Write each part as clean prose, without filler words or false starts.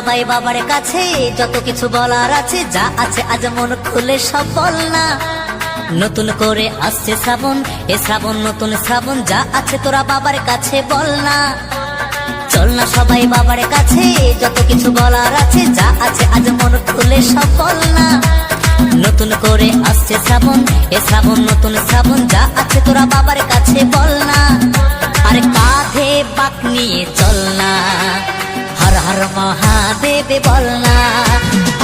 সবাই বাবার কাছে, যত কিছু বলার আছে, যা আছে আজ মন খুলে সব বল না। নতুন করে আসছে শ্রাবণ, এ শ্রাবণ নতুন শ্রাবণ, যা আছে তোরা বাবার কাছে বল না। চল না সবাই বাবার কাছে, যত কিছু বলার আছে, যা আছে আজ মন খুলে সব বল না। নতুন করে আসছে শ্রাবণ, এ শ্রাবণ নতুন শ্রাবণ, যা আছে তোরা বাবার কাছে বল না। আরে কাঁধে বাঁক নিয়ে চল না, হর হর মহাদেব বল না।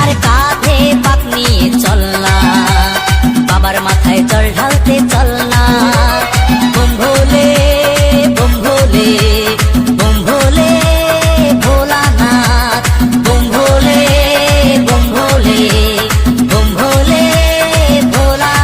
আরে কাঁধে বাঁক নিয়ে চল না, বাবার মাথায় জল ঢালতে চল না। বুম ভোলে বুম ভোলে বুম ভোলে ভোলানাথ, বুম ভোলে বুম ভোলে বুম ভোলে ভোলানাথ।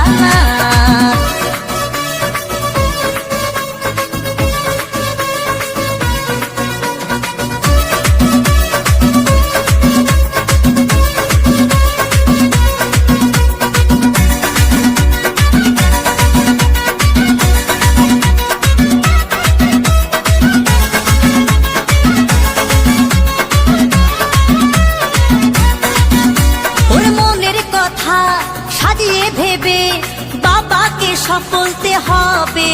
সাজিয়ে ভেবে বাবাকে সফলতে হবে,